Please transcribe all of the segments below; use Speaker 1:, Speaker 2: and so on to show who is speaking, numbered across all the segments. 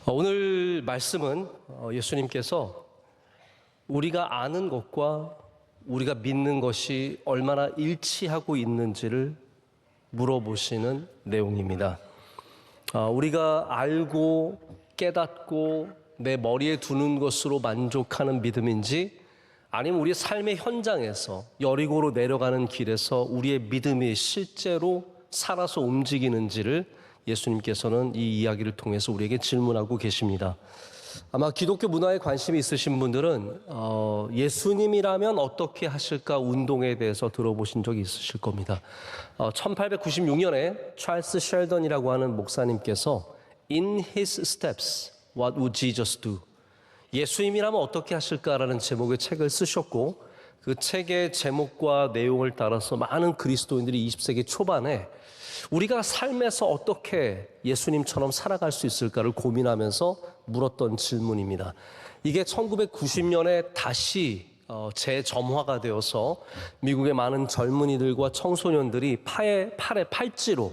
Speaker 1: 오늘 말씀은 예수님께서 우리가 아는 것과 우리가 믿는 것이 얼마나 일치하고 있는지를 물어보시는 내용입니다. 우리가 알고 깨닫고 내 머리에 두는 것으로 만족하는 믿음인지, 아니면 우리 삶의 현장에서 여리고로 내려가는 길에서 우리의 믿음이 실제로 살아서 움직이는지를 예수님께서는 이 이야기를 통해서 우리에게 질문하고 계십니다. 아마 기독교 문화에 관심이 있으신 분들은 예수님이라면 어떻게 하실까 운동에 대해서 들어보신 적이 있으실 겁니다. 1896년에 찰스 셸던이라고 하는 목사님께서 In His Steps, What Would Jesus Do? 예수님이라면 어떻게 하실까라는 제목의 책을 쓰셨고, 그 책의 제목과 내용을 따라서 많은 그리스도인들이 20세기 초반에 우리가 삶에서 어떻게 예수님처럼 살아갈 수 있을까를 고민하면서 물었던 질문입니다. 이게 1990년에 다시 재점화가 되어서 미국의 많은 젊은이들과 청소년들이 팔에 팔찌로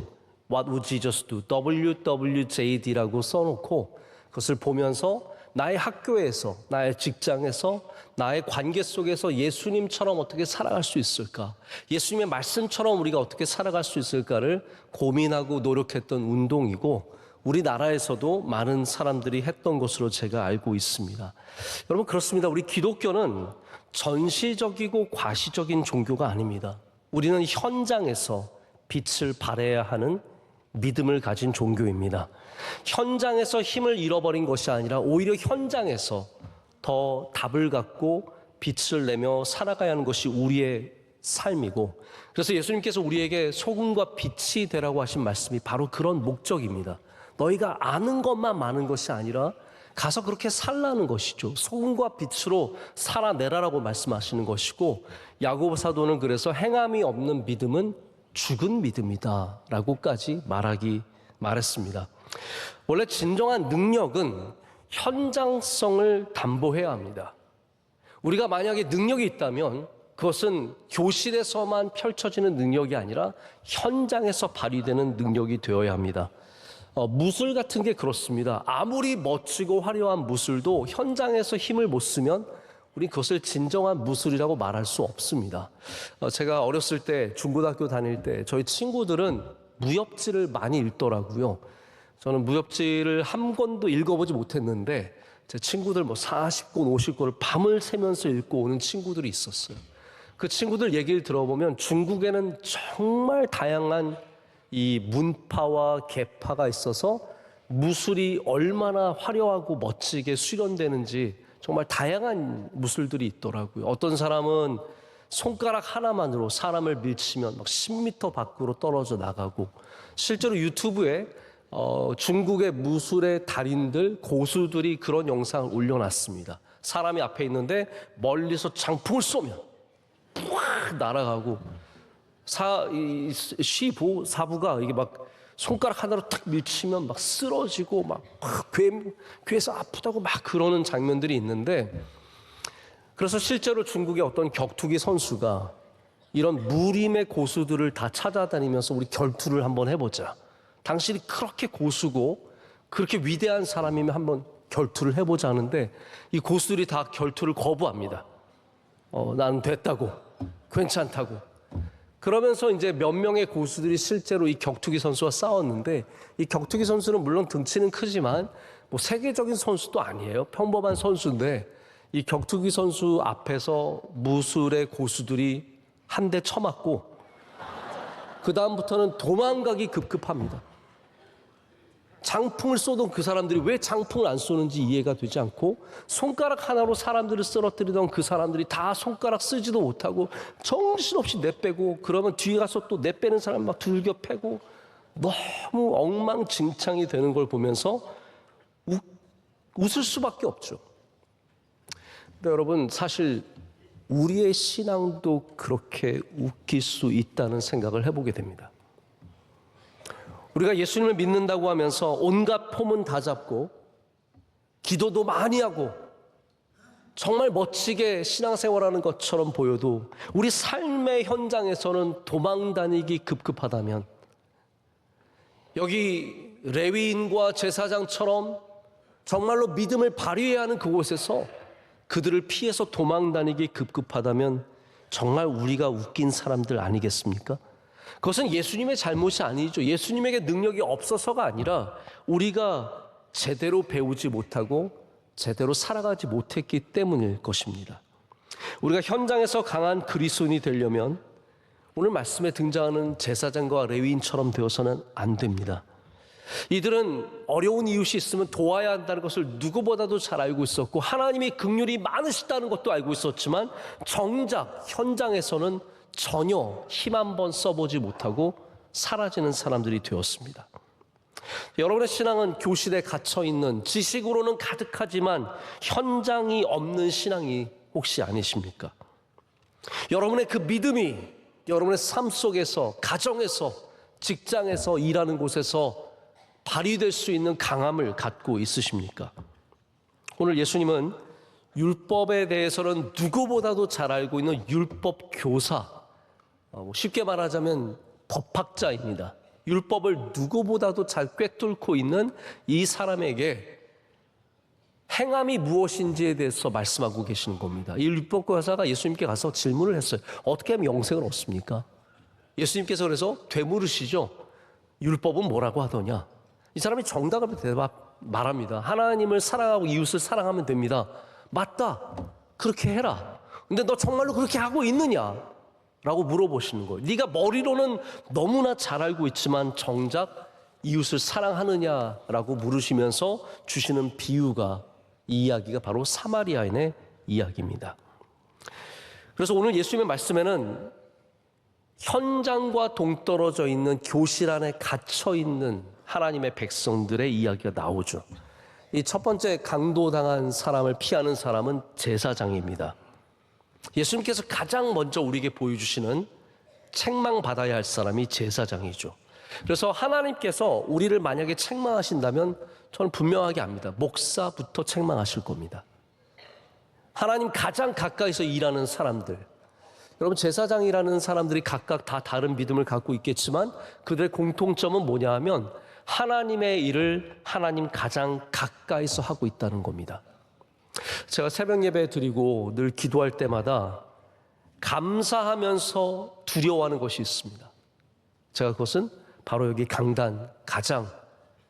Speaker 1: What would Jesus do? WWJD라고 써놓고 그것을 보면서 나의 학교에서, 나의 직장에서, 나의 관계 속에서 예수님처럼 어떻게 살아갈 수 있을까? 예수님의 말씀처럼 우리가 어떻게 살아갈 수 있을까를 고민하고 노력했던 운동이고, 우리나라에서도 많은 사람들이 했던 것으로 제가 알고 있습니다. 여러분, 그렇습니다. 우리 기독교는 전시적이고 과시적인 종교가 아닙니다. 우리는 현장에서 빛을 발해야 하는 믿음을 가진 종교입니다. 현장에서 힘을 잃어버린 것이 아니라 오히려 현장에서 더 답을 갖고 빛을 내며 살아가야 하는 것이 우리의 삶이고, 그래서 예수님께서 우리에게 소금과 빛이 되라고 하신 말씀이 바로 그런 목적입니다. 너희가 아는 것만 많은 것이 아니라 가서 그렇게 살라는 것이죠. 소금과 빛으로 살아내라라고 말씀하시는 것이고, 야고보 사도는 그래서 행함이 없는 믿음은 죽은 믿음이다 라고까지 말했습니다. 원래 진정한 능력은 현장성을 담보해야 합니다. 우리가 만약에 능력이 있다면 그것은 교실에서만 펼쳐지는 능력이 아니라 현장에서 발휘되는 능력이 되어야 합니다. 무술 같은 게 그렇습니다. 아무리 멋지고 화려한 무술도 현장에서 힘을 못 쓰면 우리 그것을 진정한 무술이라고 말할 수 없습니다. 제가 어렸을 때 중고등학교 다닐 때 저희 친구들은 무협지를 많이 읽더라고요. 저는 무협지를 한 권도 읽어보지 못했는데 제 친구들 40권, 50권을 밤을 새면서 읽고 오는 친구들이 있었어요. 그 친구들 얘기를 들어보면 중국에는 정말 다양한 이 문파와 계파가 있어서 무술이 얼마나 화려하고 멋지게 수련되는지 정말 다양한 무술들이 있더라고요. 어떤 사람은 손가락 하나만으로 사람을 밀치면 막 10m 밖으로 떨어져 나가고, 실제로 유튜브에 중국의 무술의 달인들, 고수들이 그런 영상을 올려놨습니다. 사람이 앞에 있는데 멀리서 장풍을 쏘면 푹 날아가고, 사부가 이게 막 손가락 하나로 탁 밀치면 막 쓰러지고 막 괴에서 아프다고 막 그러는 장면들이 있는데, 그래서 실제로 중국의 어떤 격투기 선수가 이런 무림의 고수들을 다 찾아다니면서 우리 결투를 한번 해보자. 당신이 그렇게 고수고 그렇게 위대한 사람이면 한번 결투를 해보자 하는데, 이 고수들이 다 결투를 거부합니다. 난 됐다고, 괜찮다고. 그러면서 이제 몇 명의 고수들이 실제로 이 격투기 선수와 싸웠는데, 이 격투기 선수는 물론 등치는 크지만 세계적인 선수도 아니에요. 평범한 선수인데 이 격투기 선수 앞에서 무술의 고수들이 한 대 쳐맞고 그 다음부터는 도망가기 급급합니다. 장풍을 쏘던 그 사람들이 왜 장풍을 안 쏘는지 이해가 되지 않고, 손가락 하나로 사람들을 쓰러뜨리던 그 사람들이 다 손가락 쓰지도 못하고 정신없이 내빼고, 그러면 뒤에 가서 또 내빼는 사람 막 두들겨 패고, 너무 엉망진창이 되는 걸 보면서 웃을 수밖에 없죠. 근데 여러분, 사실 우리의 신앙도 그렇게 웃길 수 있다는 생각을 해보게 됩니다. 우리가 예수님을 믿는다고 하면서 온갖 폼은 다 잡고 기도도 많이 하고 정말 멋지게 신앙생활하는 것처럼 보여도 우리 삶의 현장에서는 도망다니기 급급하다면, 여기 레위인과 제사장처럼 정말로 믿음을 발휘해야 하는 그곳에서 그들을 피해서 도망다니기 급급하다면 정말 우리가 웃긴 사람들 아니겠습니까? 그것은 예수님의 잘못이 아니죠. 예수님에게 능력이 없어서가 아니라 우리가 제대로 배우지 못하고 제대로 살아가지 못했기 때문일 것입니다. 우리가 현장에서 강한 그리스도인이 되려면 오늘 말씀에 등장하는 제사장과 레위인처럼 되어서는 안 됩니다. 이들은 어려운 이웃이 있으면 도와야 한다는 것을 누구보다도 잘 알고 있었고 하나님이 긍휼이 많으시다는 것도 알고 있었지만 정작 현장에서는 전혀 힘 한번 써보지 못하고 사라지는 사람들이 되었습니다. 여러분의 신앙은 교실에 갇혀있는 지식으로는 가득하지만 현장이 없는 신앙이 혹시 아니십니까? 여러분의 그 믿음이 여러분의 삶 속에서, 가정에서, 직장에서, 일하는 곳에서 발휘될 수 있는 강함을 갖고 있으십니까? 오늘 예수님은 율법에 대해서는 누구보다도 잘 알고 있는 율법 교사, 쉽게 말하자면 법학자입니다. 율법을 누구보다도 잘 꿰뚫고 있는 이 사람에게 행함이 무엇인지에 대해서 말씀하고 계시는 겁니다. 이 율법 교사가 예수님께 가서 질문을 했어요. 어떻게 하면 영생을 얻습니까? 예수님께서 그래서 되물으시죠. 율법은 뭐라고 하더냐? 이 사람이 정답을 말합니다. 하나님을 사랑하고 이웃을 사랑하면 됩니다. 맞다. 그렇게 해라. 근데 너 정말로 그렇게 하고 있느냐? 라고 물어보시는 거예요. 네가 머리로는 너무나 잘 알고 있지만 정작 이웃을 사랑하느냐라고 물으시면서 주시는 비유가 이 이야기가 바로 사마리아인의 이야기입니다. 그래서 오늘 예수님의 말씀에는 현장과 동떨어져 있는 교실 안에 갇혀 있는 하나님의 백성들의 이야기가 나오죠. 이 첫 번째 강도당한 사람을 피하는 사람은 제사장입니다. 예수님께서 가장 먼저 우리에게 보여주시는 책망받아야 할 사람이 제사장이죠. 그래서 하나님께서 우리를 만약에 책망하신다면 저는 분명하게 압니다. 목사부터 책망하실 겁니다. 하나님 가장 가까이서 일하는 사람들, 여러분 제사장이라는 사람들이 각각 다 다른 믿음을 갖고 있겠지만 그들의 공통점은 뭐냐 하면 하나님의 일을 하나님 가장 가까이서 하고 있다는 겁니다. 제가 새벽 예배 드리고 늘 기도할 때마다 감사하면서 두려워하는 것이 있습니다. 제가 그것은 바로 여기 강단 가장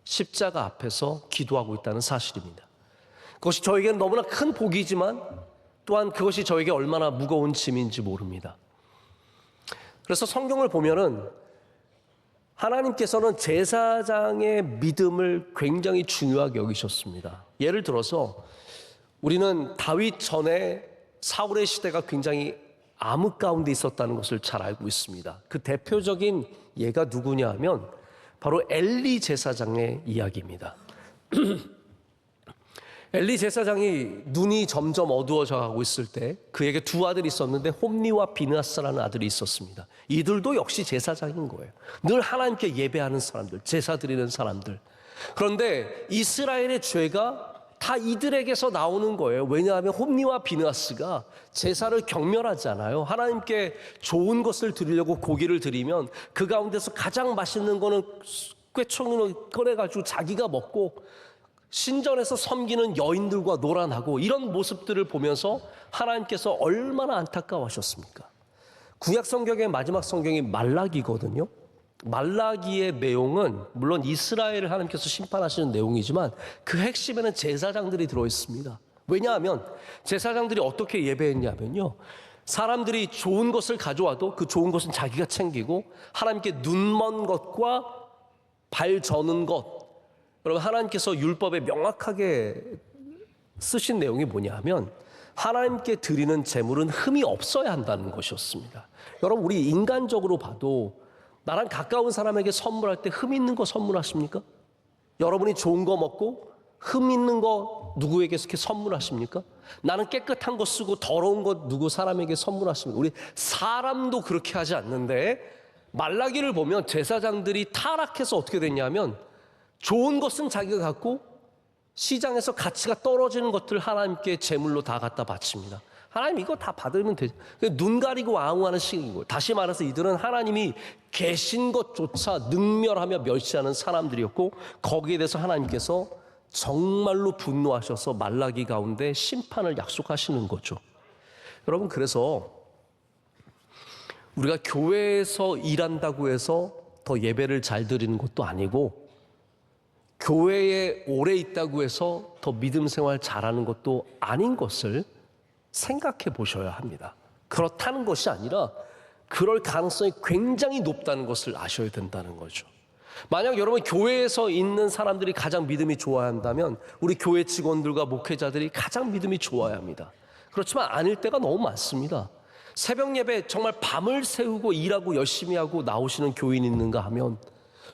Speaker 1: 십자가 앞에서 기도하고 있다는 사실입니다. 그것이 저에게는 너무나 큰 복이지만 또한 그것이 저에게 얼마나 무거운 짐인지 모릅니다. 그래서 성경을 보면은 하나님께서는 제사장의 믿음을 굉장히 중요하게 여기셨습니다. 예를 들어서 우리는 다윗 전에 사울의 시대가 굉장히 암흑 가운데 있었다는 것을 잘 알고 있습니다. 그 대표적인 예가 누구냐 하면 바로 엘리 제사장의 이야기입니다. 엘리 제사장이 눈이 점점 어두워져 가고 있을 때 그에게 두 아들이 있었는데 홈리와 비느하스라는 아들이 있었습니다. 이들도 역시 제사장인 거예요. 늘 하나님께 예배하는 사람들, 제사 드리는 사람들. 그런데 이스라엘의 죄가 다 이들에게서 나오는 거예요. 왜냐하면 홈리와 비느하스가 제사를 경멸하잖아요. 하나님께 좋은 것을 드리려고 고기를 드리면 그 가운데서 가장 맛있는 거는 꿰청이를 꺼내가지고 자기가 먹고 신전에서 섬기는 여인들과 노란하고 이런 모습들을 보면서 하나님께서 얼마나 안타까워하셨습니까? 구약 성경의 마지막 성경이 말라기거든요. 말라기의 내용은 물론 이스라엘을 하나님께서 심판하시는 내용이지만 그 핵심에는 제사장들이 들어있습니다. 왜냐하면 제사장들이 어떻게 예배했냐면요, 사람들이 좋은 것을 가져와도 그 좋은 것은 자기가 챙기고 하나님께 눈먼 것과 발 저는 것, 여러분 하나님께서 율법에 명확하게 쓰신 내용이 뭐냐 하면 하나님께 드리는 제물은 흠이 없어야 한다는 것이었습니다. 여러분 우리 인간적으로 봐도 나랑 가까운 사람에게 선물할 때 흠 있는 거 선물하십니까? 여러분이 좋은 거 먹고 흠 있는 거 누구에게 이렇게 선물하십니까? 나는 깨끗한 거 쓰고 더러운 거 누구 사람에게 선물하십니까? 우리 사람도 그렇게 하지 않는데 말라기를 보면 제사장들이 타락해서 어떻게 됐냐면 좋은 것은 자기가 갖고 시장에서 가치가 떨어지는 것들 하나님께 제물로 다 갖다 바칩니다. 하나님 이거 다 받으면 되죠. 눈 가리고 아웅하는 식인 거예요. 다시 말해서 이들은 하나님이 계신 것조차 능멸하며 멸시하는 사람들이었고 거기에 대해서 하나님께서 정말로 분노하셔서 말라기 가운데 심판을 약속하시는 거죠. 여러분, 그래서 우리가 교회에서 일한다고 해서 더 예배를 잘 드리는 것도 아니고, 교회에 오래 있다고 해서 더 믿음 생활 잘하는 것도 아닌 것을 생각해 보셔야 합니다. 그렇다는 것이 아니라 그럴 가능성이 굉장히 높다는 것을 아셔야 된다는 거죠. 만약 여러분 교회에서 있는 사람들이 가장 믿음이 좋아야 한다면 우리 교회 직원들과 목회자들이 가장 믿음이 좋아야 합니다. 그렇지만 아닐 때가 너무 많습니다. 새벽 예배 정말 밤을 새우고 일하고 열심히 하고 나오시는 교인이 있는가 하면,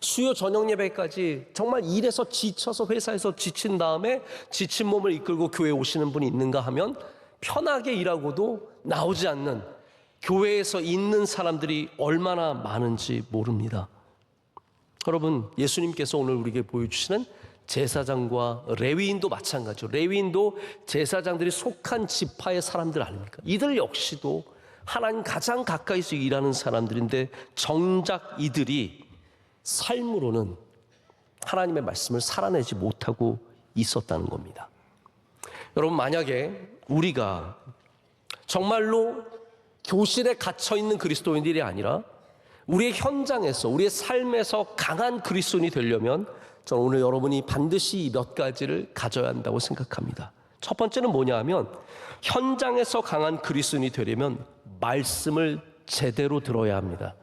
Speaker 1: 수요 저녁 예배까지 정말 일해서 지쳐서 회사에서 지친 다음에 지친 몸을 이끌고 교회에 오시는 분이 있는가 하면, 편하게 일하고도 나오지 않는 교회에서 있는 사람들이 얼마나 많은지 모릅니다. 여러분, 예수님께서 오늘 우리에게 보여주시는 제사장과 레위인도 마찬가지죠. 레위인도 제사장들이 속한 지파의 사람들 아닙니까? 이들 역시도 하나님 가장 가까이서 일하는 사람들인데, 정작 이들이 삶으로는 하나님의 말씀을 살아내지 못하고 있었다는 겁니다. 여러분, 만약에 우리가 정말로 교실에 갇혀있는 그리스도인들이 아니라 우리의 현장에서, 우리의 삶에서 강한 그리스도인이 되려면 저는 오늘 여러분이 반드시 몇 가지를 가져야 한다고 생각합니다. 첫 번째는 뭐냐 하면, 현장에서 강한 그리스도인이 되려면 말씀을 제대로 들어야 합니다.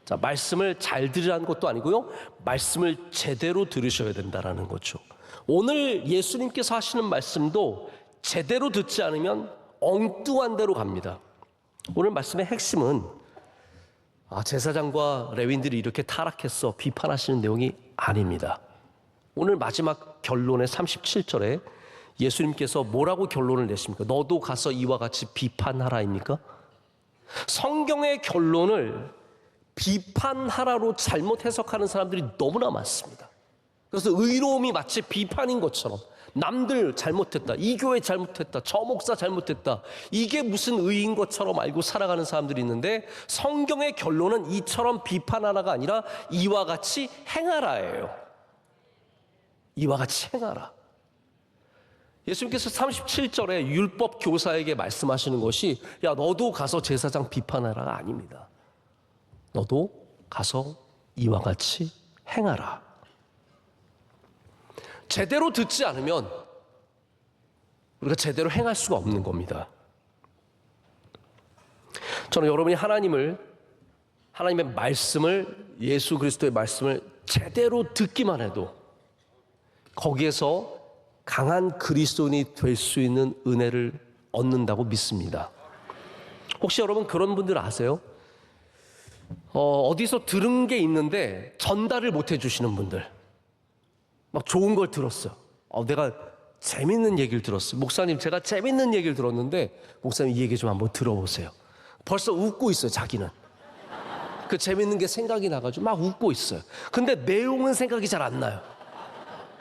Speaker 1: 자, 말씀을 잘 들으라는 것도 아니고요, 말씀을 제대로 들으셔야 된다는 거죠. 오늘 예수님께서 하시는 말씀도 제대로 듣지 않으면 엉뚱한 데로 갑니다. 오늘 말씀의 핵심은 제사장과 레위인들이 이렇게 타락했어 비판하시는 내용이 아닙니다. 오늘 마지막 결론의 37절에 예수님께서 뭐라고 결론을 내십니까? 너도 가서 이와 같이 비판하라입니까? 성경의 결론을 비판하라로 잘못 해석하는 사람들이 너무나 많습니다. 그래서 의로움이 마치 비판인 것처럼, 남들 잘못했다, 이 교회 잘못했다, 저 목사 잘못했다, 이게 무슨 의인 것처럼 알고 살아가는 사람들이 있는데, 성경의 결론은 이처럼 비판하라가 아니라 이와 같이 행하라예요. 이와 같이 행하라. 예수님께서 37절에 율법 교사에게 말씀하시는 것이, 야, 너도 가서 제사장 비판하라가 아닙니다. 너도 가서 이와 같이 행하라. 제대로 듣지 않으면 우리가 제대로 행할 수가 없는 겁니다. 저는 여러분이 하나님의 말씀을, 예수 그리스도의 말씀을 제대로 듣기만 해도 거기에서 강한 그리스도인이 될 수 있는 은혜를 얻는다고 믿습니다. 혹시 여러분 그런 분들 아세요? 어디서 들은 게 있는데 전달을 못 해주시는 분들. 막 좋은 걸 들었어요. 내가 재밌는 얘기를 들었어요. 목사님, 제가 재밌는 얘기를 들었는데 목사님 이 얘기 좀 한번 들어보세요. 벌써 웃고 있어요. 자기는 그 재밌는 게 생각이 나가지고 막 웃고 있어요. 근데 내용은 생각이 잘 안 나요.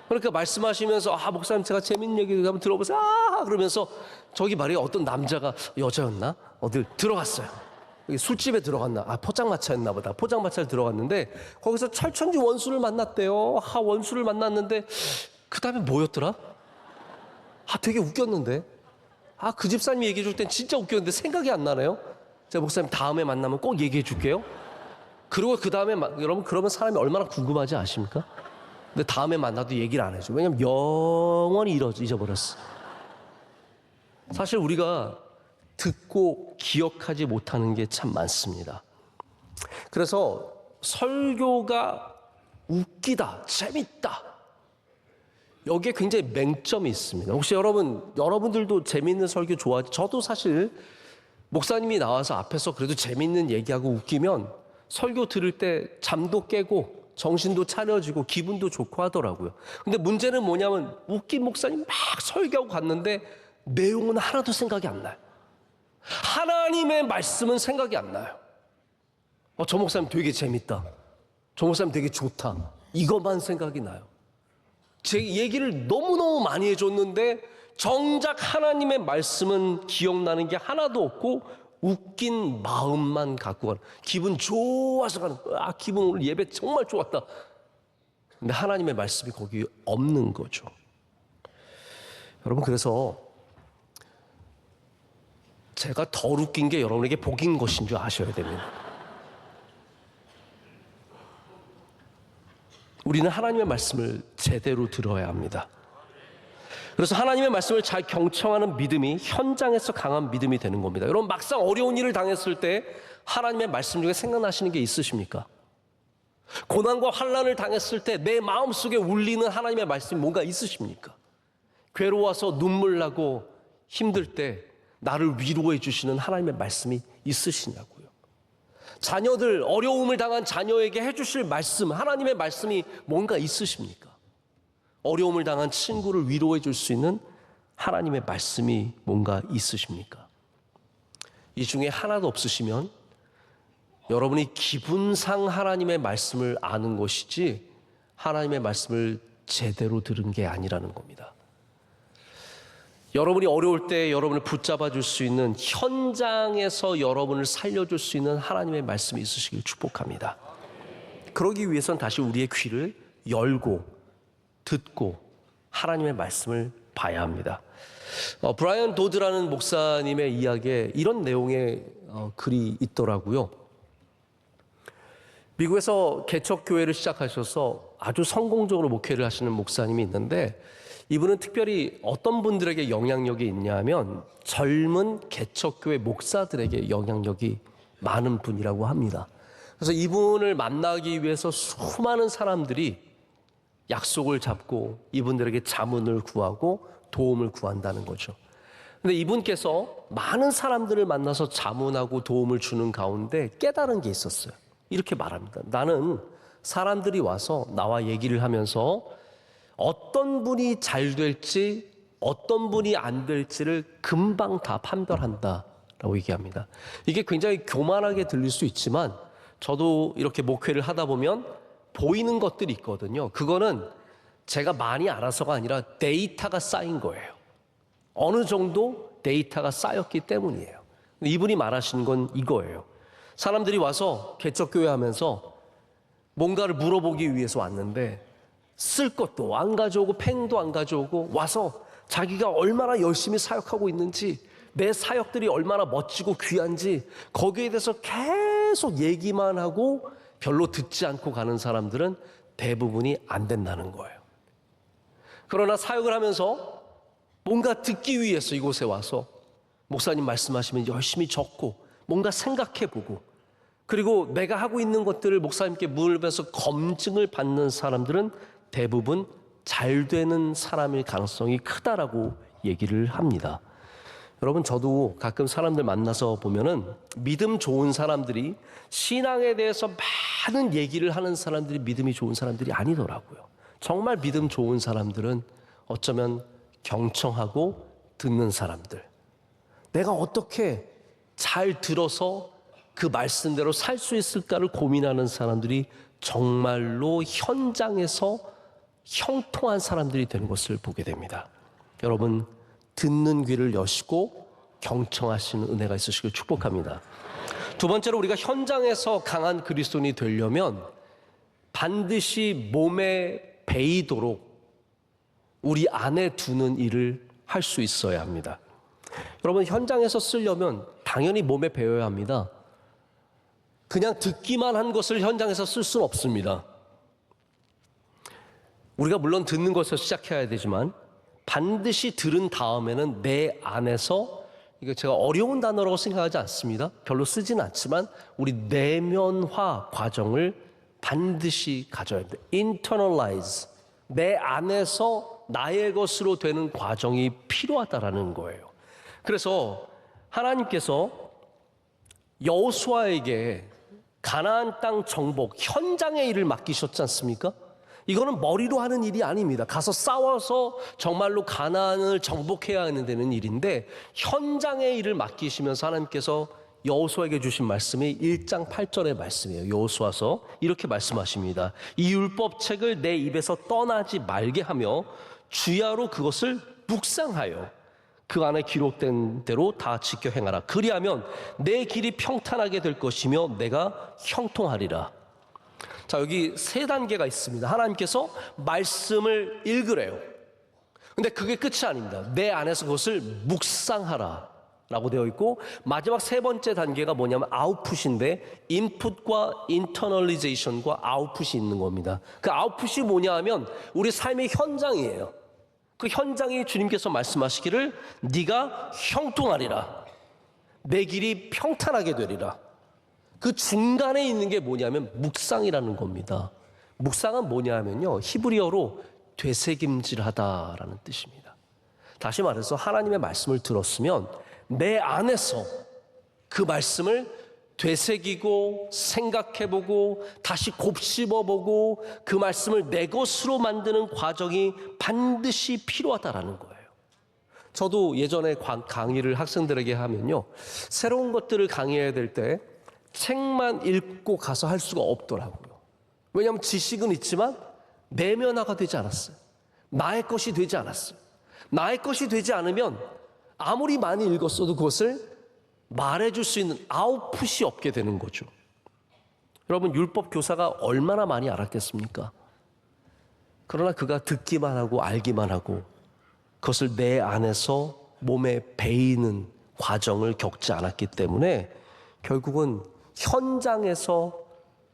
Speaker 1: 그러니까 말씀하시면서 목사님 제가 재밌는 얘기 한번 들어보세요. 그러면서 저기 말이에요, 어떤 남자가, 여자였나? 어딜 들어갔어요. 술집에 들어갔나? 포장마차였나 보다. 포장마차에 들어갔는데 거기서 철천지 원수를 만났대요. 원수를 만났는데 그 다음에 뭐였더라? 되게 웃겼는데. 그 집사님이 얘기해 줄 땐 진짜 웃겼는데 생각이 안 나네요. 제가 목사님 다음에 만나면 꼭 얘기해 줄게요. 그리고 그 다음에 여러분, 그러면 사람이 얼마나 궁금하지 아십니까? 근데 다음에 만나도 얘기를 안 해줘. 왜냐면 영원히 잊어버렸어. 사실 우리가 듣고 기억하지 못하는 게 참 많습니다. 그래서 설교가 웃기다, 재밌다, 여기에 굉장히 맹점이 있습니다. 혹시 여러분들도 재밌는 설교 좋아하죠? 저도 사실 목사님이 나와서 앞에서 그래도 재밌는 얘기하고 웃기면 설교 들을 때 잠도 깨고 정신도 차려지고 기분도 좋고 하더라고요. 근데 문제는 뭐냐면, 웃긴 목사님 막 설교하고 갔는데 내용은 하나도 생각이 안 나요. 하나님의 말씀은 생각이 안 나요. 저 목사님 되게 재밌다, 저 목사님 되게 좋다, 이것만 생각이 나요. 제 얘기를 너무너무 많이 해줬는데 정작 하나님의 말씀은 기억나는 게 하나도 없고 웃긴 마음만 갖고 가는, 기분 좋아서 가는, 기분 오늘 예배 정말 좋았다. 근데 하나님의 말씀이 거기 없는 거죠. 여러분, 그래서 제가 덜 웃긴 게 여러분에게 복인 것인 줄 아셔야 됩니다. 우리는 하나님의 말씀을 제대로 들어야 합니다. 그래서 하나님의 말씀을 잘 경청하는 믿음이 현장에서 강한 믿음이 되는 겁니다. 여러분, 막상 어려운 일을 당했을 때 하나님의 말씀 중에 생각나시는 게 있으십니까? 고난과 환난을 당했을 때 내 마음속에 울리는 하나님의 말씀이 뭔가 있으십니까? 괴로워서 눈물 나고 힘들 때 나를 위로해 주시는 하나님의 말씀이 있으시냐고요. 자녀들, 어려움을 당한 자녀에게 해주실 말씀, 하나님의 말씀이 뭔가 있으십니까? 어려움을 당한 친구를 위로해 줄 수 있는 하나님의 말씀이 뭔가 있으십니까? 이 중에 하나도 없으시면 여러분이 기분상 하나님의 말씀을 아는 것이지 하나님의 말씀을 제대로 들은 게 아니라는 겁니다. 여러분이 어려울 때 여러분을 붙잡아 줄 수 있는, 현장에서 여러분을 살려줄 수 있는 하나님의 말씀이 있으시길 축복합니다. 그러기 위해서는 다시 우리의 귀를 열고 듣고 하나님의 말씀을 봐야 합니다. 브라이언 도드라는 목사님의 이야기에 이런 내용의 글이 있더라고요. 미국에서 개척교회를 시작하셔서 아주 성공적으로 목회를 하시는 목사님이 있는데, 이분은 특별히 어떤 분들에게 영향력이 있냐면 젊은 개척교회 목사들에게 영향력이 많은 분이라고 합니다. 그래서 이분을 만나기 위해서 수많은 사람들이 약속을 잡고 이분들에게 자문을 구하고 도움을 구한다는 거죠. 근데 이분께서 많은 사람들을 만나서 자문하고 도움을 주는 가운데 깨달은 게 있었어요. 이렇게 말합니다. 나는 사람들이 와서 나와 얘기를 하면서 어떤 분이 잘 될지 어떤 분이 안 될지를 금방 다 판별한다라고 얘기합니다. 이게 굉장히 교만하게 들릴 수 있지만 저도 이렇게 목회를 하다 보면 보이는 것들이 있거든요. 그거는 제가 많이 알아서가 아니라 데이터가 쌓인 거예요. 어느 정도 데이터가 쌓였기 때문이에요. 이분이 말하시는 건 이거예요. 사람들이 와서 개척교회 하면서 뭔가를 물어보기 위해서 왔는데 쓸 것도 안 가져오고 펜도 안 가져오고 와서 자기가 얼마나 열심히 사역하고 있는지, 내 사역들이 얼마나 멋지고 귀한지 거기에 대해서 계속 얘기만 하고 별로 듣지 않고 가는 사람들은 대부분이 안 된다는 거예요. 그러나 사역을 하면서 뭔가 듣기 위해서 이곳에 와서 목사님 말씀하시면 열심히 적고 뭔가 생각해보고, 그리고 내가 하고 있는 것들을 목사님께 물으면서 검증을 받는 사람들은 대부분 잘 되는 사람일 가능성이 크다라고 얘기를 합니다. 여러분, 저도 가끔 사람들 만나서 보면은 믿음 좋은 사람들이, 신앙에 대해서 많은 얘기를 하는 사람들이 믿음이 좋은 사람들이 아니더라고요. 정말 믿음 좋은 사람들은 어쩌면 경청하고 듣는 사람들, 내가 어떻게 잘 들어서 그 말씀대로 살 수 있을까를 고민하는 사람들이 정말로 현장에서 형통한 사람들이 되는 것을 보게 됩니다. 여러분, 듣는 귀를 여시고 경청하시는 은혜가 있으시길 축복합니다. 두 번째로, 우리가 현장에서 강한 그리스도인이 되려면 반드시 몸에 배이도록 우리 안에 두는 일을 할 수 있어야 합니다. 여러분, 현장에서 쓰려면 당연히 몸에 배어야 합니다. 그냥 듣기만 한 것을 현장에서 쓸 수는 없습니다. 우리가 물론 듣는 것에서 시작해야 되지만 반드시 들은 다음에는 내 안에서, 이거 제가 어려운 단어라고 생각하지 않습니다. 별로 쓰지는 않지만 우리 내면화 과정을 반드시 가져야 합니다. internalize, 내 안에서 나의 것으로 되는 과정이 필요하다라는 거예요. 그래서 하나님께서 여호수아에게 가나안 땅 정복, 현장의 일을 맡기셨지 않습니까? 이거는 머리로 하는 일이 아닙니다. 가서 싸워서 정말로 가나안을 정복해야 하는 되는 일인데, 현장의 일을 맡기시면서 하나님께서 여호수아에게 주신 말씀이 1장 8절의 말씀이에요. 여호수아서 이렇게 말씀하십니다. 이 율법책을 내 입에서 떠나지 말게 하며 주야로 그것을 묵상하여 그 안에 기록된 대로 다 지켜 행하라. 그리하면 내 길이 평탄하게 될 것이며 내가 형통하리라. 자, 여기 세 단계가 있습니다. 하나님께서 말씀을 읽으래요. 근데 그게 끝이 아닙니다. 내 안에서 그것을 묵상하라 라고 되어 있고, 마지막 세 번째 단계가 뭐냐면 아웃풋인데, 인풋과 인터널리제이션과 아웃풋이 있는 겁니다. 그 아웃풋이 뭐냐 하면 우리 삶의 현장이에요. 그 현장이 주님께서 말씀하시기를 네가 형통하리라, 내 길이 평탄하게 되리라. 그 중간에 있는 게 뭐냐면 묵상이라는 겁니다. 묵상은 뭐냐 하면요, 히브리어로 되새김질하다라는 뜻입니다. 다시 말해서 하나님의 말씀을 들었으면 내 안에서 그 말씀을 되새기고 생각해보고 다시 곱씹어보고 그 말씀을 내 것으로 만드는 과정이 반드시 필요하다라는 거예요. 저도 예전에 강의를 학생들에게 하면요, 새로운 것들을 강의해야 될 때 책만 읽고 가서 할 수가 없더라고요. 왜냐하면 지식은 있지만 내면화가 되지 않았어요. 나의 것이 되지 않았어요. 나의 것이 되지 않으면 아무리 많이 읽었어도 그것을 말해줄 수 있는 아웃풋이 없게 되는 거죠. 여러분, 율법 교사가 얼마나 많이 알았겠습니까? 그러나 그가 듣기만 하고 알기만 하고 그것을 내 안에서 몸에 배이는 과정을 겪지 않았기 때문에 결국은 현장에서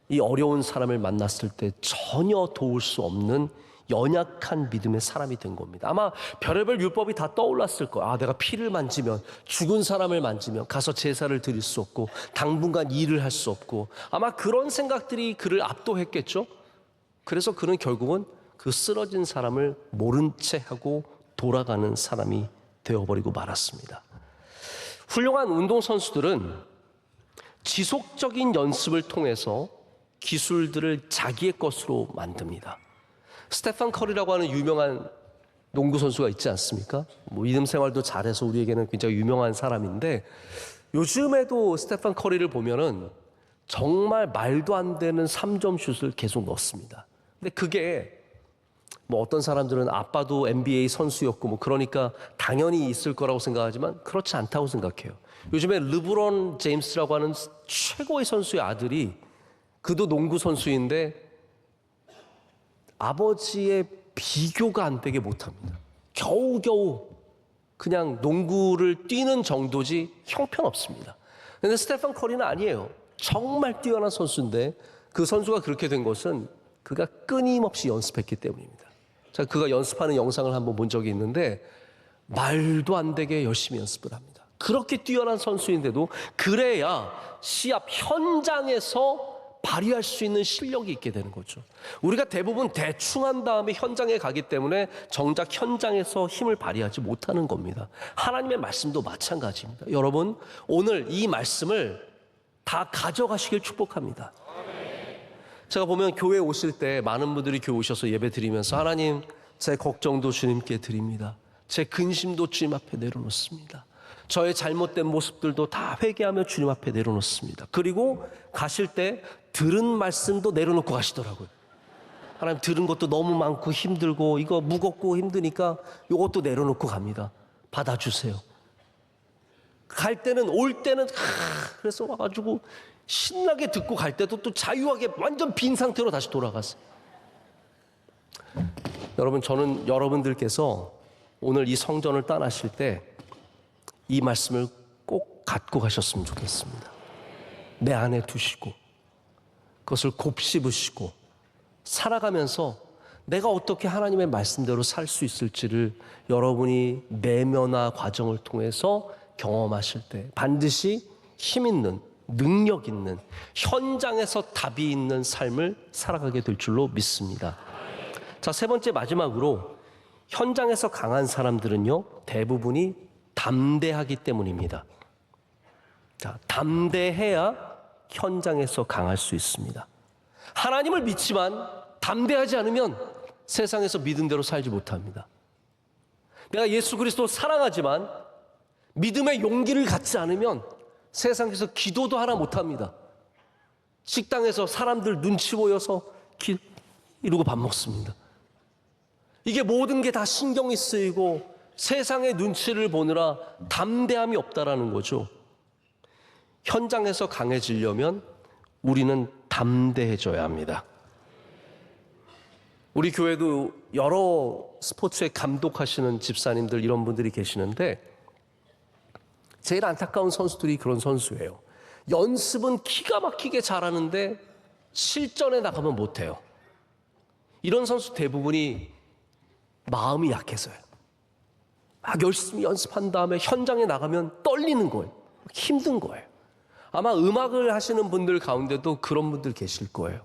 Speaker 1: 이 어려운 사람을 만났을 때 전혀 도울 수 없는 연약한 믿음의 사람이 된 겁니다. 아마 별의별 율법이 다 떠올랐을 거예요. 내가 피를 만지면, 죽은 사람을 만지면 가서 제사를 드릴 수 없고 당분간 일을 할 수 없고, 아마 그런 생각들이 그를 압도했겠죠. 그래서 그는 결국은 그 쓰러진 사람을 모른 채 하고 돌아가는 사람이 되어버리고 말았습니다. 훌륭한 운동선수들은 지속적인 연습을 통해서 기술들을 자기의 것으로 만듭니다. 스테판 커리라고 하는 유명한 농구 선수가 있지 않습니까? 이름 생활도 잘해서 우리에게는 굉장히 유명한 사람인데, 요즘에도 스테판 커리를 보면은 정말 말도 안 되는 3점 슛을 계속 넣습니다. 근데 그게 어떤 사람들은 아빠도 NBA 선수였고 그러니까 당연히 있을 거라고 생각하지만 그렇지 않다고 생각해요. 요즘에 르브론 제임스라고 하는 최고의 선수의 아들이, 그도 농구 선수인데 아버지의 비교가 안 되게 못합니다. 겨우겨우 그냥 농구를 뛰는 정도지 형편없습니다. 그런데 스테판 커리는 아니에요. 정말 뛰어난 선수인데 그 선수가 그렇게 된 것은 그가 끊임없이 연습했기 때문입니다. 제가 그가 연습하는 영상을 한번 본 적이 있는데 말도 안 되게 열심히 연습을 합니다. 그렇게 뛰어난 선수인데도 그래야 시합 현장에서 발휘할 수 있는 실력이 있게 되는 거죠. 우리가 대부분 대충 한 다음에 현장에 가기 때문에 정작 현장에서 힘을 발휘하지 못하는 겁니다. 하나님의 말씀도 마찬가지입니다. 여러분, 오늘 이 말씀을 다 가져가시길 축복합니다. 제가 보면 교회 오실 때 많은 분들이 교회 오셔서 예배 드리면서 하나님, 제 걱정도 주님께 드립니다. 제 근심도 주님 앞에 내려놓습니다. 저의 잘못된 모습들도 다 회개하며 주님 앞에 내려놓습니다. 그리고 가실 때 들은 말씀도 내려놓고 가시더라고요. 하나님, 들은 것도 너무 많고 힘들고 이거 무겁고 힘드니까 이것도 내려놓고 갑니다. 받아주세요. 갈 때는, 올 때는 그래서 와가지고 신나게 듣고 갈 때도 또 자유하게 완전 빈 상태로 다시 돌아갔어요. 여러분, 저는 여러분들께서 오늘 이 성전을 떠나실 때 이 말씀을 꼭 갖고 가셨으면 좋겠습니다. 내 안에 두시고 그것을 곱씹으시고 살아가면서 내가 어떻게 하나님의 말씀대로 살 수 있을지를 여러분이 내면화 과정을 통해서 경험하실 때 반드시 힘 있는, 능력 있는, 현장에서 답이 있는 삶을 살아가게 될 줄로 믿습니다. 자, 세 번째, 마지막으로 현장에서 강한 사람들은요, 대부분이 담대하기 때문입니다. 자, 담대해야 현장에서 강할 수 있습니다. 하나님을 믿지만 담대하지 않으면 세상에서 믿은 대로 살지 못합니다. 내가 예수 그리스도를 사랑하지만 믿음의 용기를 갖지 않으면 세상에서 기도도 하나 못합니다. 식당에서 사람들 눈치 보여서 이러고 밥 먹습니다. 이게 모든 게 다 신경이 쓰이고 세상의 눈치를 보느라 담대함이 없다라는 거죠. 현장에서 강해지려면 우리는 담대해져야 합니다. 우리 교회도 여러 스포츠에 감독하시는 집사님들 이런 분들이 계시는데 제일 안타까운 선수들이 그런 선수예요. 연습은 기가 막히게 잘하는데 실전에 나가면 못해요. 이런 선수 대부분이 마음이 약해서요. 막 열심히 연습한 다음에 현장에 나가면 떨리는 거예요. 힘든 거예요. 아마 음악을 하시는 분들 가운데도 그런 분들 계실 거예요.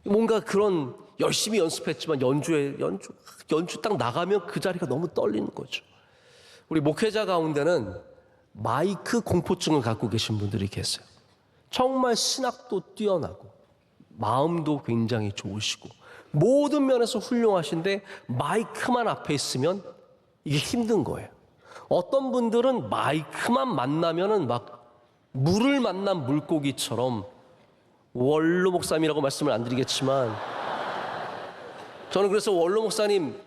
Speaker 1: 뭔가 그런 열심히 연습했지만 연주 딱 나가면 그 자리가 너무 떨리는 거죠. 우리 목회자 가운데는 마이크 공포증을 갖고 계신 분들이 계세요. 정말 신학도 뛰어나고 마음도 굉장히 좋으시고 모든 면에서 훌륭하신데 마이크만 앞에 있으면 이게 힘든 거예요. 어떤 분들은 마이크만 만나면은 막 물을 만난 물고기처럼, 원로 목사님이라고 말씀을 안 드리겠지만 저는 그래서 원로 목사님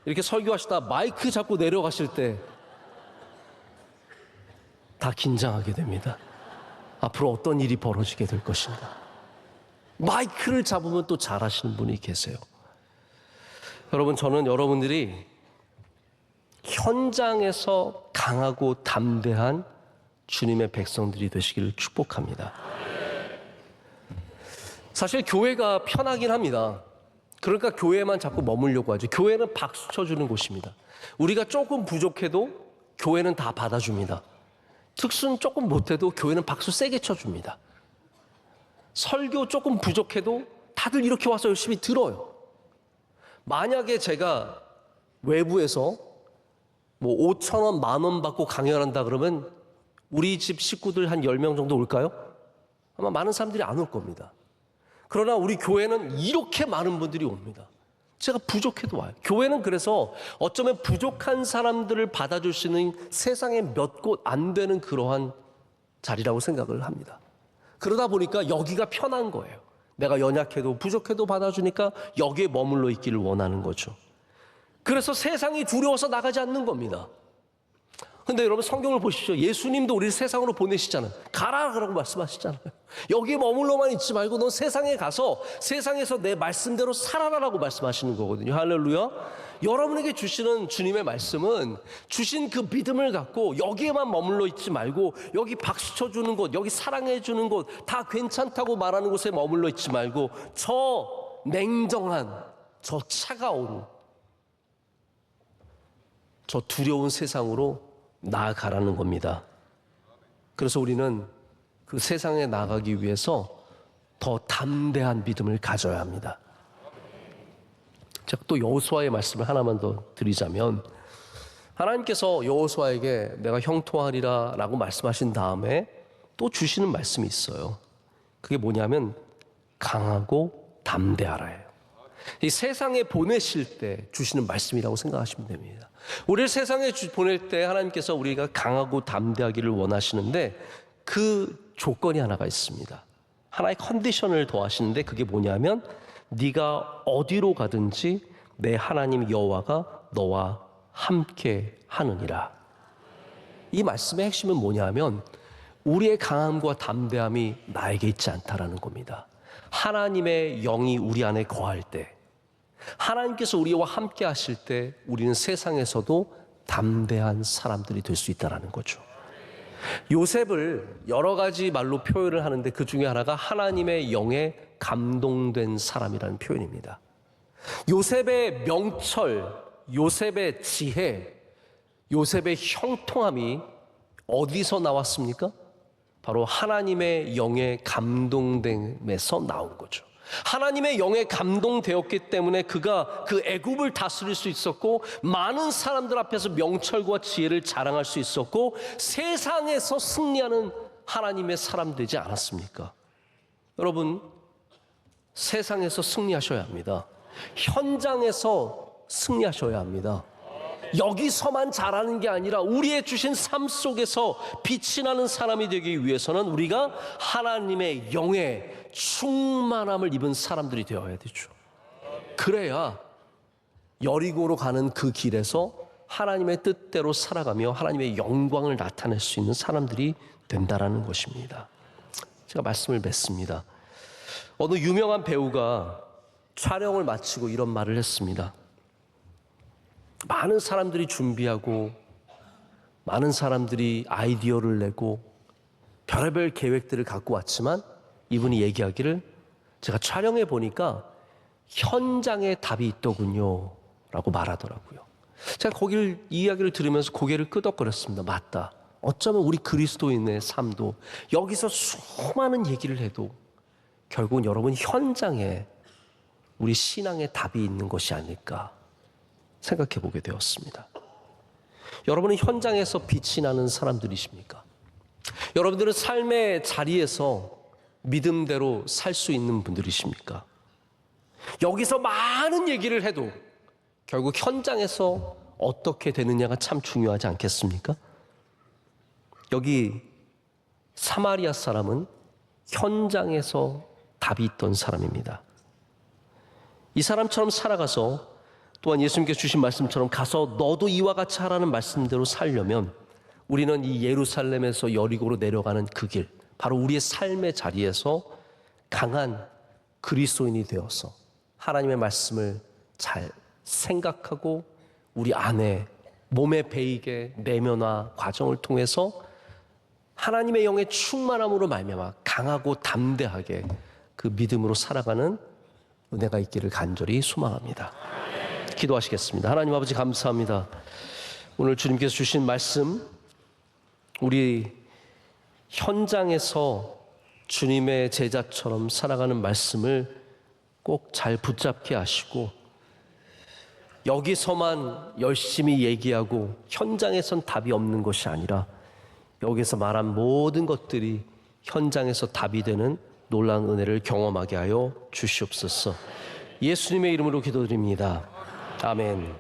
Speaker 1: 이렇게 설교하시다 마이크 잡고 내려가실 때 다 긴장하게 됩니다. 앞으로 어떤 일이 벌어지게 될 것인가. 마이크를 잡으면 또 잘하시는 분이 계세요. 여러분, 저는 여러분들이 현장에서 강하고 담대한 주님의 백성들이 되시기를 축복합니다. 사실 교회가 편하긴 합니다. 그러니까 교회만 자꾸 머물려고 하죠. 교회는 박수 쳐주는 곳입니다. 우리가 조금 부족해도 교회는 다 받아줍니다. 특수는 조금 못해도 교회는 박수 세게 쳐줍니다. 설교 조금 부족해도 다들 이렇게 와서 열심히 들어요. 만약에 제가 외부에서 뭐 5,000원, 10,000원 받고 강연한다 그러면 우리 집 식구들 한 10명 정도 올까요? 아마 많은 사람들이 안 올 겁니다. 그러나 우리 교회는 이렇게 많은 분들이 옵니다. 제가 부족해도 와요. 교회는 그래서 어쩌면 부족한 사람들을 받아줄 수 있는 세상에 몇 곳 안 되는 그러한 자리라고 생각을 합니다. 그러다 보니까 여기가 편한 거예요. 내가 연약해도 부족해도 받아주니까 여기에 머물러 있기를 원하는 거죠. 그래서 세상이 두려워서 나가지 않는 겁니다. 근데 여러분, 성경을 보십시오. 예수님도 우리를 세상으로 보내시잖아요. 가라 라고 말씀하시잖아요. 여기에 머물러만 있지 말고 넌 세상에 가서 세상에서 내 말씀대로 살아라라고 말씀하시는 거거든요. 할렐루야. 여러분에게 주시는 주님의 말씀은 주신 그 믿음을 갖고 여기에만 머물러 있지 말고 여기 박수 쳐주는 곳, 여기 사랑해 주는 곳, 다 괜찮다고 말하는 곳에 머물러 있지 말고 저 냉정한, 저 차가운, 저 두려운 세상으로 나아가라는 겁니다. 그래서 우리는 그 세상에 나가기 위해서 더 담대한 믿음을 가져야 합니다. 제가 또 여호수아의 말씀을 하나만 더 드리자면, 하나님께서 여호수아에게 내가 형통하리라 라고 말씀하신 다음에 또 주시는 말씀이 있어요. 그게 뭐냐면 강하고 담대하라예요. 이 세상에 보내실 때 주시는 말씀이라고 생각하시면 됩니다. 우리를 세상에 보낼 때 하나님께서 우리가 강하고 담대하기를 원하시는데 그 조건이 하나가 있습니다. 하나의 컨디션을 더하시는데 그게 뭐냐면 네가 어디로 가든지 내 하나님 여호와가 너와 함께 하느니라. 이 말씀의 핵심은 뭐냐면 우리의 강함과 담대함이 나에게 있지 않다라는 겁니다. 하나님의 영이 우리 안에 거할 때, 하나님께서 우리와 함께 하실 때 우리는 세상에서도 담대한 사람들이 될 수 있다는 거죠. 요셉을 여러 가지 말로 표현을 하는데 그 중에 하나가 하나님의 영에 감동된 사람이라는 표현입니다. 요셉의 명철, 요셉의 지혜, 요셉의 형통함이 어디서 나왔습니까? 바로 하나님의 영에 감동됨에서 나온 거죠. 하나님의 영에 감동되었기 때문에 그가 그 애굽을 다스릴 수 있었고 많은 사람들 앞에서 명철과 지혜를 자랑할 수 있었고 세상에서 승리하는 하나님의 사람 되지 않았습니까? 여러분, 세상에서 승리하셔야 합니다. 현장에서 승리하셔야 합니다. 여기서만 잘하는 게 아니라 우리의 주신 삶 속에서 빛이 나는 사람이 되기 위해서는 우리가 하나님의 영에 충만함을 입은 사람들이 되어야 되죠. 그래야 여리고로 가는 그 길에서 하나님의 뜻대로 살아가며 하나님의 영광을 나타낼 수 있는 사람들이 된다라는 것입니다. 제가 말씀을 맺습니다. 어느 유명한 배우가 촬영을 마치고 이런 말을 했습니다. 많은 사람들이 준비하고 많은 사람들이 아이디어를 내고 별의별 계획들을 갖고 왔지만 이분이 얘기하기를 제가 촬영해 보니까 현장에 답이 있더군요 라고 말하더라고요. 제가 이 이야기를 들으면서 고개를 끄덕거렸습니다. 맞다. 어쩌면 우리 그리스도인의 삶도 여기서 수많은 얘기를 해도 결국은 여러분 현장에 우리 신앙의 답이 있는 것이 아닐까 생각해 보게 되었습니다. 여러분은 현장에서 빛이 나는 사람들이십니까? 여러분들은 삶의 자리에서 믿음대로 살 수 있는 분들이십니까? 여기서 많은 얘기를 해도 결국 현장에서 어떻게 되느냐가 참 중요하지 않겠습니까? 여기 사마리아 사람은 현장에서 답이 있던 사람입니다. 이 사람처럼 살아가서 또한 예수님께서 주신 말씀처럼 가서 너도 이와 같이 하라는 말씀대로 살려면 우리는 이 예루살렘에서 여리고로 내려가는 그 길, 바로 우리의 삶의 자리에서 강한 그리스도인이 되어서 하나님의 말씀을 잘 생각하고 우리 안에 몸에 배이게 내면화 과정을 통해서 하나님의 영의 충만함으로 말미암아 강하고 담대하게 그 믿음으로 살아가는 은혜가 있기를 간절히 소망합니다. 기도하시겠습니다. 하나님 아버지 감사합니다. 오늘 주님께서 주신 말씀, 우리 현장에서 주님의 제자처럼 살아가는 말씀을 꼭 잘 붙잡게 하시고 여기서만 열심히 얘기하고 현장에선 답이 없는 것이 아니라 여기서 말한 모든 것들이 현장에서 답이 되는 놀라운 은혜를 경험하게 하여 주시옵소서. 예수님의 이름으로 기도드립니다. 아멘.